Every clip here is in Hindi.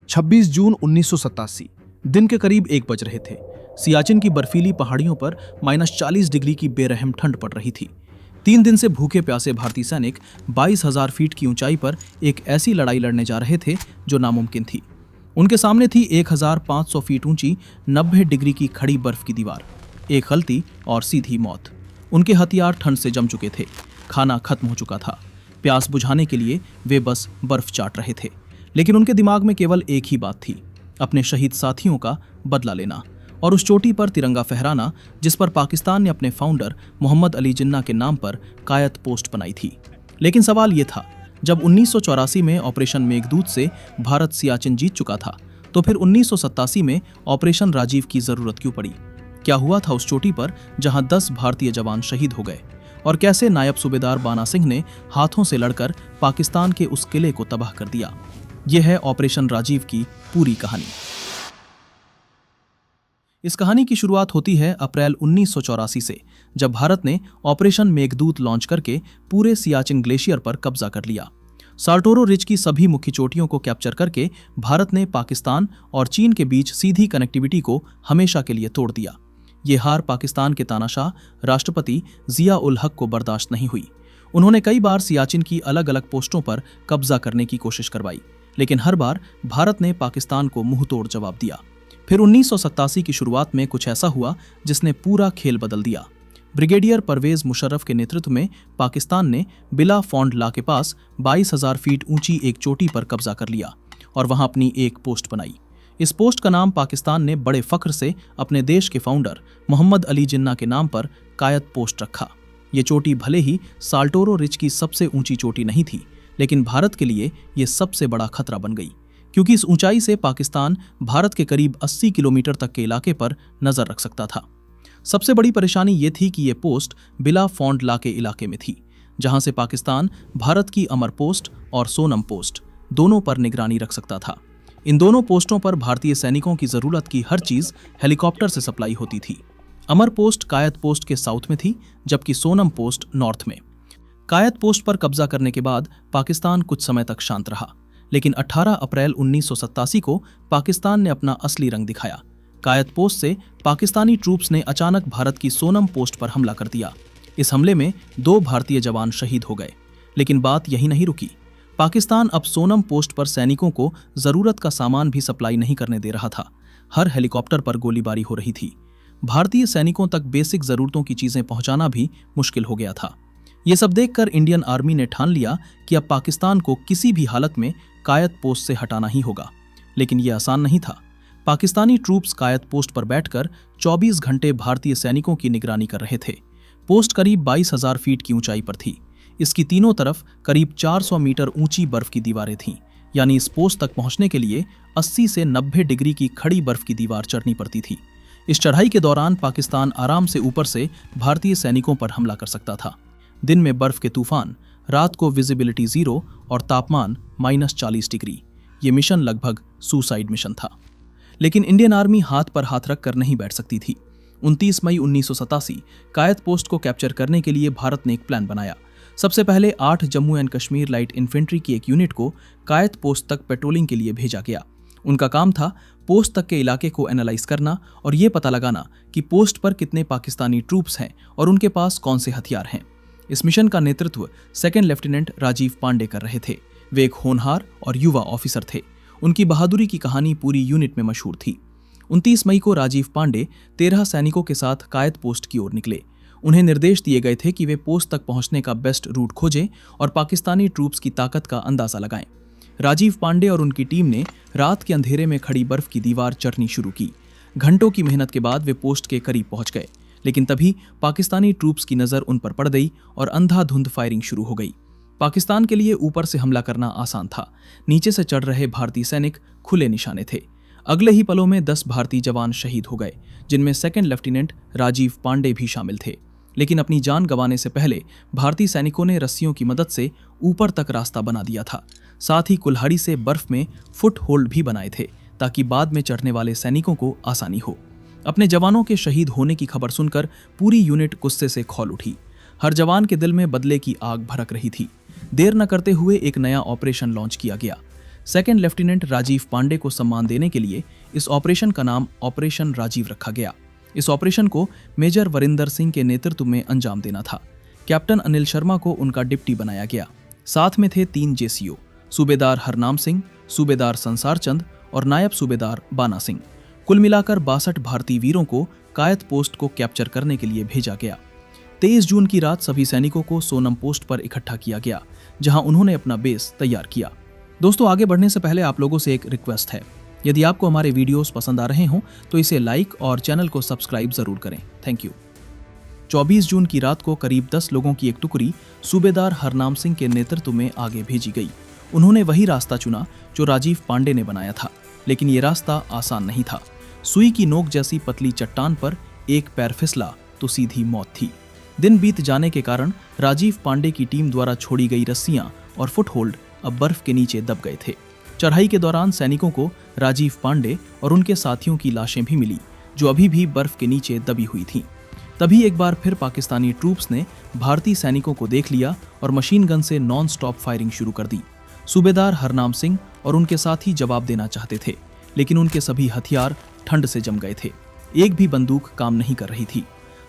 26 जून 1987 दिन के करीब 1 बज रहे थे। सियाचिन की बर्फीली पहाड़ियों पर -40 डिग्री की बेरहम ठंड पड़ रही थी। 3 दिन से भूखे प्यासे भारतीय सैनिक 22,000 फीट की ऊंचाई पर एक ऐसी लड़ाई लड़ने जा रहे थे जो नामुमकिन थी। उनके सामने थी 1,500 फीट ऊंची 90 डिग्री की खड़ी बर्फ की दीवार, एक गलती और सीधी मौत। उनके हथियार ठंड से जम चुके थे, खाना खत्म हो चुका था। प्यास बुझाने के लिए वे बस बर्फ चाट रहे थे, लेकिन उनके दिमाग में केवल एक ही बात थी, अपने शहीद साथियों का बदला लेना और उस चोटी पर तिरंगा फहराना जिस पर पाकिस्तान ने अपने फाउंडर मोहम्मद अली जिन्ना के नाम पर कायद पोस्ट बनाई थी। लेकिन सवाल ये था, जब 1984 में ऑपरेशन मेघदूत से भारत सियाचिन जीत चुका था, तो फिर 1987 में ऑपरेशन राजीव की जरूरत क्यों पड़ी? क्या हुआ था उस चोटी पर जहां 10 भारतीय जवान शहीद हो गए? और कैसे नायब सूबेदार बाना सिंह ने हाथों से लड़कर पाकिस्तान के उस किले को तबाह कर दिया? यह है ऑपरेशन राजीव की पूरी कहानी। इस कहानी की शुरुआत होती है अप्रैल 1984 से, जब भारत ने ऑपरेशन मेघदूत लॉन्च करके पूरे सियाचिन ग्लेशियर पर कब्जा कर लिया। साल्टोरो रिज की सभी मुख्य चोटियों को कैप्चर करके भारत ने पाकिस्तान और चीन के बीच सीधी कनेक्टिविटी को हमेशा के लिए तोड़ दिया। ये हार पाकिस्तान के तानाशाह राष्ट्रपति जिया उल हक को बर्दाश्त नहीं हुई। उन्होंने कई बार सियाचिन की अलग अलग पोस्टों पर कब्जा करने की कोशिश करवाई, लेकिन हर बार भारत ने पाकिस्तान को मुंहतोड़ जवाब दिया। फिर 1987 की शुरुआत में कुछ ऐसा हुआ जिसने पूरा खेल बदल दिया। ब्रिगेडियर परवेज मुशर्रफ के नेतृत्व में पाकिस्तान ने बिला फॉन्ड ला के पास 22,000 फीट ऊंची एक चोटी पर कब्जा कर लिया और वहां अपनी एक पोस्ट बनाई। इस पोस्ट का नाम पाकिस्तान ने बड़े फख्र से अपने देश के फाउंडर मोहम्मद अली जिन्ना के नाम पर कायद पोस्ट रखा। ये चोटी भले ही साल्टोरो रिज की सबसे ऊंची चोटी नहीं थी, लेकिन भारत के लिए ये सबसे बड़ा खतरा बन गई, क्योंकि इस ऊंचाई से पाकिस्तान भारत के करीब 80 किलोमीटर तक के इलाके पर नजर रख सकता था। सबसे बड़ी परेशानी ये थी कि ये पोस्ट बिला फॉन्ड ला के इलाके में थी, जहां से पाकिस्तान भारत की अमर पोस्ट और सोनम पोस्ट दोनों पर निगरानी रख सकता था। इन दोनों पोस्टों पर भारतीय सैनिकों की जरूरत की हर चीज हेलीकॉप्टर से सप्लाई होती थी। अमर पोस्ट कायद पोस्ट के साउथ में थी, जबकि सोनम पोस्ट नॉर्थ में। कायद पोस्ट पर कब्जा करने के बाद पाकिस्तान कुछ समय तक शांत रहा, लेकिन 18 अप्रैल 1987 को पाकिस्तान ने अपना असली रंग दिखाया। कायद पोस्ट से पाकिस्तानी ट्रूप्स ने अचानक भारत की सोनम पोस्ट पर हमला कर दिया। इस हमले में 2 भारतीय जवान शहीद हो गए, लेकिन बात यही नहीं रुकी। पाकिस्तान अब सोनम पोस्ट पर सैनिकों को जरूरत का सामान भी सप्लाई नहीं करने दे रहा था। हर हेलीकॉप्टर पर गोलीबारी हो रही थी। भारतीय सैनिकों तक बेसिक जरूरतों की चीजें पहुंचाना भी मुश्किल हो गया था। ये सब देखकर इंडियन आर्मी ने ठान लिया कि अब पाकिस्तान को किसी भी हालत में कायद पोस्ट से हटाना ही होगा। लेकिन यह आसान नहीं था। पाकिस्तानी ट्रूप्स कायद पोस्ट पर बैठकर 24 घंटे भारतीय सैनिकों की निगरानी कर रहे थे। पोस्ट करीब 22,000 फीट की ऊंचाई पर थी। इसकी तीनों तरफ करीब 400 मीटर ऊंची बर्फ की दीवारें थीं, यानी इस पोस्ट तक पहुंचने के लिए 80 से 90 डिग्री की खड़ी बर्फ की दीवार चढ़नी पड़ती थी। इस चढ़ाई के दौरान पाकिस्तान आराम से ऊपर से भारतीय सैनिकों पर हमला कर सकता था। दिन में बर्फ के तूफान, रात को विजिबिलिटी 0 और तापमान -40 डिग्री। ये मिशन लगभग सुसाइड मिशन था। लेकिन इंडियन आर्मी हाथ पर हाथ रख कर नहीं बैठ सकती थी। 29 मई 1987 कायद पोस्ट को कैप्चर करने के लिए भारत ने एक प्लान बनाया। सबसे पहले 8 Jammu and Kashmir light infantry की एक यूनिट को कायद पोस्ट तक पेट्रोलिंग के लिए भेजा गया। उनका काम था पोस्ट तक के इलाके को एनालाइज करना और ये पता लगाना कि पोस्ट पर कितने पाकिस्तानी ट्रूप्स हैं और उनके पास कौन से हथियार हैं। इस मिशन का नेतृत्व 2nd लेफ्टिनेंट राजीव पांडे कर रहे थे। वे एक होनहार और युवा ऑफिसर थे। उनकी बहादुरी की कहानी पूरी यूनिट में मशहूर थी। 29 मई को राजीव पांडे 13 सैनिकों के साथ कायद पोस्ट की ओर निकले। उन्हें निर्देश दिए गए थे कि वे पोस्ट तक पहुंचने का बेस्ट रूट खोजें और पाकिस्तानी ट्रूप्स की ताकत का अंदाजा लगाएं। राजीव पांडे और उनकी टीम ने रात के अंधेरे में खड़ी बर्फ की दीवार चढ़नी शुरू की। घंटों की मेहनत के बाद वे पोस्ट के करीब पहुंच गए, लेकिन तभी पाकिस्तानी ट्रूप्स की नजर उन पर पड़ गई और अंधाधुंध फायरिंग शुरू हो गई। पाकिस्तान के लिए ऊपर से हमला करना आसान था। नीचे से चढ़ रहे भारतीय सैनिक खुले निशाने थे। अगले ही पलों में 10 भारतीय जवान शहीद हो गए, जिनमें 2nd लेफ्टिनेंट राजीव पांडे भी शामिल थे। लेकिन अपनी जान गंवाने से पहले भारतीय सैनिकों ने रस्सियों की मदद से ऊपर तक रास्ता बना दिया था। साथ ही कुल्हाड़ी से बर्फ में फुट होल्ड भी बनाए थे, ताकि बाद में चढ़ने वाले सैनिकों को आसानी हो। अपने जवानों के शहीद होने की खबर सुनकर पूरी यूनिट गुस्से से खौल उठी। हर जवान के दिल में बदले की आग भड़क रही थी। देर न करते हुए एक नया ऑपरेशन लॉन्च किया गया। सेकंड लेफ्टिनेंट राजीव पांडे को सम्मान देने के लिए इस ऑपरेशन का नाम ऑपरेशन राजीव रखा गया। इस ऑपरेशन को मेजर वरिंदर सिंह के नेतृत्व में अंजाम देना था। कैप्टन अनिल शर्मा को उनका डिप्टी बनाया गया। साथ में थे 3 जेसीओ, सूबेदार हरनाम सिंह, सूबेदार संसार चंद और नायब सूबेदार बाना सिंह। कुल मिलाकर 62 भारतीय वीरों को कायद पोस्ट को कैप्चर करने के लिए भेजा गया। 23 जून की रात सभी सैनिकों को सोनम पोस्ट पर इकट्ठा किया गया, जहां उन्होंने अपना बेस तैयार किया। दोस्तों, आगे बढ़ने से पहले आप लोगों से एक रिक्वेस्ट है, यदि आपको हमारे वीडियोस पसंद आ रहे हों तो इसे लाइक और चैनल को सब्सक्राइब जरूर करें। Thank you. 24 जून की रात को करीब 10 लोगों की एक टुकड़ी सूबेदार हरनाम सिंह के नेतृत्व में आगे भेजी गई। उन्होंने वही रास्ता चुना जो राजीव पांडे ने बनाया था, लेकिन ये रास्ता आसान नहीं था। सुई की नोक जैसी पतली चट्टान पर एक पैर फिसला तो सीधी मौत थी। दिन बीत जाने के कारण राजीव पांडे की टीम द्वारा छोड़ी गई रस्सियां और फुटहोल्ड अब बर्फ के नीचे दब गए थे। चढ़ाई के दौरान सैनिकों को राजीव पांडे और उनके साथियों की लाशें भी मिली, जो अभी भी बर्फ के नीचे दबी हुई थीं। तभी एक बार फिर पाकिस्तानी ट्रूप्स ने भारतीय सैनिकों को देख लिया और मशीन गन से नॉन स्टॉप फायरिंग शुरू कर दी। सूबेदार हरनाम सिंह और उनके साथी जवाब देना चाहते थे, लेकिन उनके सभी हथियार ठंड से जम गए थे। एक भी बंदूक काम नहीं कर रही थी।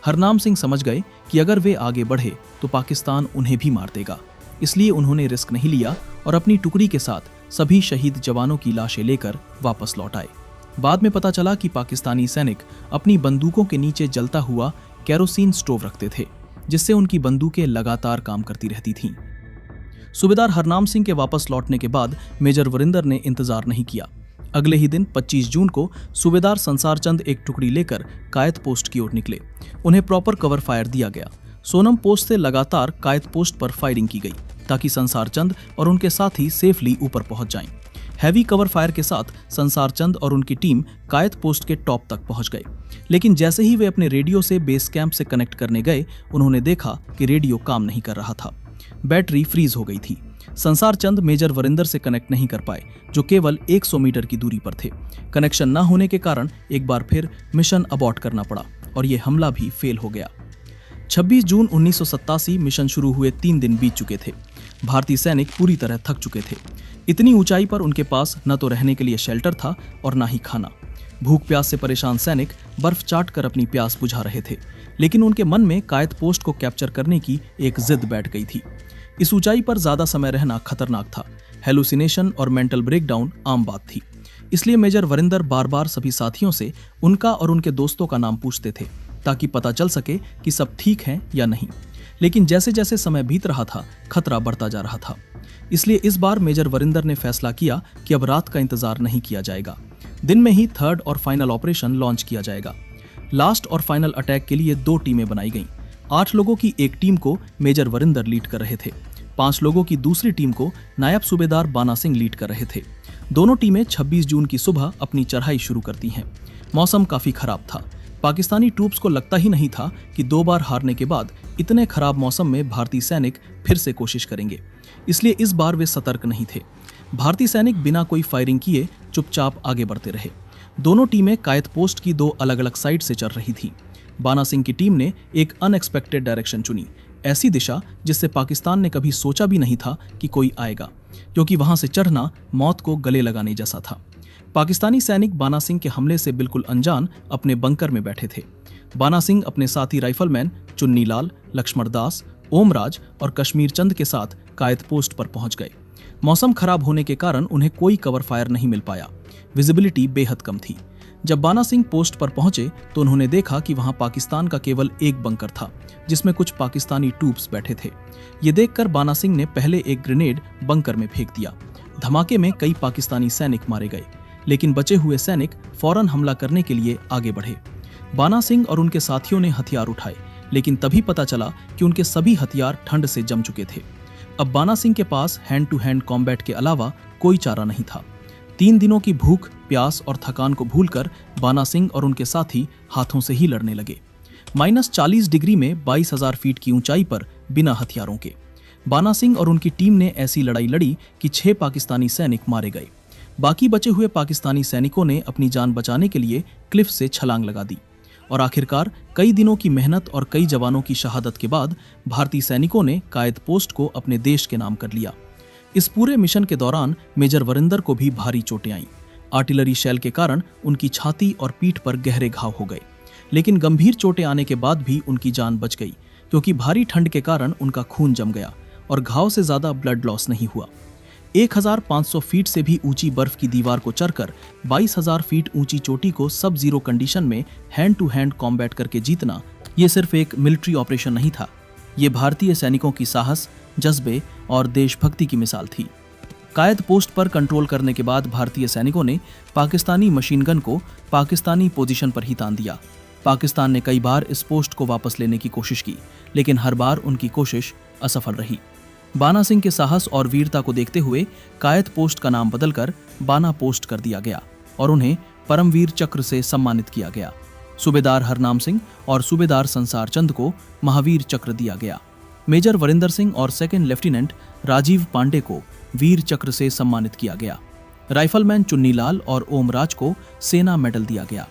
हरनाम सिंह समझ गए कि अगर वे आगे बढ़े तो पाकिस्तान उन्हें भी मार देगा। इसलिए उन्होंने रिस्क नहीं लिया और अपनी टुकड़ी के साथ सभी शहीद जवानों की लाशें लेकर वापस लौट आए। बाद में पता चला कि पाकिस्तानी सैनिक अपनी बंदूकों के नीचे जलता हुआ केरोसिन स्टोव रखते थे, जिससे उनकी बंदूकें लगातार काम करती रहती थीं। सूबेदार हरनाम सिंह के वापस लौटने के बाद मेजर वरिंदर ने इंतजार नहीं किया। अगले ही दिन 25 जून को सूबेदार संसार चंद एक टुकड़ी लेकर कायद पोस्ट की ओर निकले। उन्हें प्रॉपर कवर फायर दिया गया। सोनम पोस्ट से लगातार कायद पोस्ट पर फायरिंग की गई ताकि संसार चंद और उनके साथी सेफली ऊपर पहुंच जाएं। हैवी कवर फायर के साथ संसार चंद और उनकी टीम कायद पोस्ट के टॉप तक पहुंच गए, लेकिन जैसे ही वे अपने रेडियो से बेस कैंप से कनेक्ट करने गए, उन्होंने देखा कि रेडियो काम नहीं कर रहा था। बैटरी फ्रीज हो गई थी। संसार चंद मेजर वरिंदर से कनेक्ट नहीं कर पाए, जो केवल 100 मीटर की दूरी पर थे। कनेक्शन न होने के कारण एक बार फिर मिशन अबॉर्ट करना पड़ा और ये हमला भी फेल हो गया। 26 जून 1987 मिशन शुरू हुए 3 दिन बीत चुके थे। भारतीय सैनिक पूरी तरह थक चुके थे। इतनी ऊंचाई पर उनके पास न तो रहने के लिए शेल्टर था और न ही खाना। भूख प्यास से परेशान सैनिक बर्फ चाट कर अपनी प्यास बुझा रहे थे, लेकिन उनके मन में कायद पोस्ट को कैप्चर करने की एक जिद बैठ गई थी। इस ऊंचाई पर ज्यादा समय रहना खतरनाक था। हेलुसिनेशन और मेंटल ब्रेकडाउन आम बात थी। इसलिए मेजर वरिंदर बार बार सभी साथियों से उनका और उनके दोस्तों का नाम पूछते थे, ताकि पता चल सके कि सब ठीक हैं या नहीं। लेकिन जैसे जैसे समय बीत रहा था, खतरा बढ़ता जा रहा था। इसलिए इस बार मेजर वरिंदर ने फैसला किया कि अब रात का इंतजार नहीं किया जाएगा। दिन में ही थर्ड और फाइनल ऑपरेशन लॉन्च किया जाएगा। लास्ट और फाइनल अटैक के लिए 2 टीमें बनाई गईं। 8 लोगों की एक टीम को मेजर वरिंदर लीड कर रहे थे। 5 लोगों की दूसरी टीम को नायब सूबेदार बाना सिंह लीड कर रहे थे। दोनों टीमें 26 जून की सुबह अपनी चढ़ाई शुरू करती हैं। मौसम काफी खराब था। पाकिस्तानी ट्रूप्स को लगता ही नहीं था कि 2 बार हारने के बाद इतने खराब मौसम में भारतीय सैनिक फिर से कोशिश करेंगे। इसलिए इस बार वे सतर्क नहीं थे। भारतीय सैनिक बिना कोई फायरिंग किए चुपचाप आगे बढ़ते रहे। दोनों टीमें कायद पोस्ट की 2 अलग अलग साइड से चल रही थी। बाना सिंह की टीम ने एक अनएक्सपेक्टेड डायरेक्शन चुनी, ऐसी दिशा जिससे पाकिस्तान ने कभी सोचा भी नहीं था कि कोई आएगा, क्योंकि वहां से चढ़ना मौत को गले लगाने जैसा था। पाकिस्तानी सैनिक बाना सिंह के हमले से बिल्कुल अनजान अपने बंकर में बैठे थे। बाना सिंह अपने साथी राइफलमैन चुन्नी लाल, लक्ष्मण दास, ओमराज और कश्मीर चंद के साथ कायद पोस्ट पर पहुंच गए। मौसम खराब होने के कारण उन्हें कोई कवर फायर नहीं मिल पाया। विजिबिलिटी बेहद कम थी। जब बाना सिंह पोस्ट पर पहुंचे तो उन्होंने देखा कि वहां पाकिस्तान का केवल एक बंकर था, जिसमें कुछ पाकिस्तानी ट्रूप्स बैठे थे। ये देखकर बाना सिंह ने पहले एक ग्रेनेड बंकर में फेंक दिया। धमाके में कई पाकिस्तानी सैनिक मारे गए, लेकिन बचे हुए सैनिक फौरन हमला करने के लिए आगे बढ़े। बाना सिंह और उनके साथियों ने हथियार उठाए, लेकिन तभी पता चला कि उनके सभी हथियार ठंड से जम चुके थे। अब बाना सिंह के पास हैंड टू हैंड कॉम्बैट के अलावा कोई चारा नहीं था। 3 दिनों की भूख, प्यास और थकान को भूलकर बाना सिंह और उनके साथी हाथों से ही लड़ने लगे। -40 डिग्री में 22,000 फीट की ऊंचाई पर बिना हथियारों के बाना सिंह और उनकी टीम ने ऐसी लड़ाई लड़ी कि 6 पाकिस्तानी सैनिक मारे गए। बाकी बचे हुए पाकिस्तानी सैनिकों ने अपनी जान बचाने के लिए क्लिफ से छलांग लगा दी और आखिरकार कई दिनों की मेहनत और कई जवानों की शहादत के बाद भारतीय सैनिकों ने कायद पोस्ट को अपने देश के नाम कर लिया। इस पूरे मिशन के दौरान मेजर वरिंदर को भी भारी चोटें आईं। आर्टिलरी शेल के कारण उनकी छाती और पीठ पर गहरे घाव हो गए, लेकिन गंभीर चोटें आने के बाद भी उनकी जान बच गई, क्योंकि भारी ठंड के कारण उनका खून जम गया और घाव से ज्यादा ब्लड लॉस नहीं हुआ। 1500 फीट से भी ऊंची बर्फ की दीवार को चढ़कर 22,000 फीट ऊंची चोटी को सब जीरो कंडीशन में हैंड टू हैंड कॉम्बैट करके जीतना, ये सिर्फ एक मिलिट्री ऑपरेशन नहीं था, ये भारतीय सैनिकों की साहस, जज्बे और देशभक्ति की मिसाल थी। कायद पोस्ट पर कंट्रोल करने के बाद भारतीय सैनिकों ने पाकिस्तानी मशीन गन को पाकिस्तानी पोजीशन पर ही तान दिया। पाकिस्तान ने कई बार इस पोस्ट को वापस लेने की कोशिश की, लेकिन हर बार उनकी कोशिश असफल रही। बाना सिंह के साहस और वीरता को देखते हुए कायद पोस्ट का नाम बदलकर बाना पोस्ट कर दिया गया और उन्हें परमवीर चक्र से सम्मानित किया गया। सूबेदार हरनाम सिंह और सूबेदार संसार चंद को महावीर चक्र दिया गया। मेजर वरिंदर सिंह और सेकंड लेफ्टिनेंट राजीव पांडे को वीर चक्र से सम्मानित किया गया। राइफलमैन चुन्नीलाल और ओमराज को सेना मेडल दिया गया।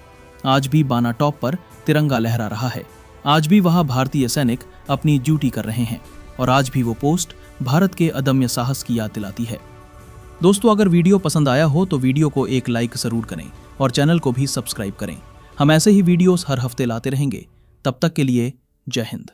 आज भी बाना टॉप पर तिरंगा लहरा रहा है। आज भी वहां भारतीय सैनिक अपनी ड्यूटी कर रहे हैं और आज भी वो पोस्ट भारत के अदम्य साहस की याद दिलाती है। दोस्तों, अगर वीडियो पसंद आया हो तो वीडियो को एक लाइक जरूर करें और चैनल को भी सब्सक्राइब करें। हम ऐसे ही वीडियोस हर हफ्ते लाते रहेंगे। तब तक के लिए जय हिंद।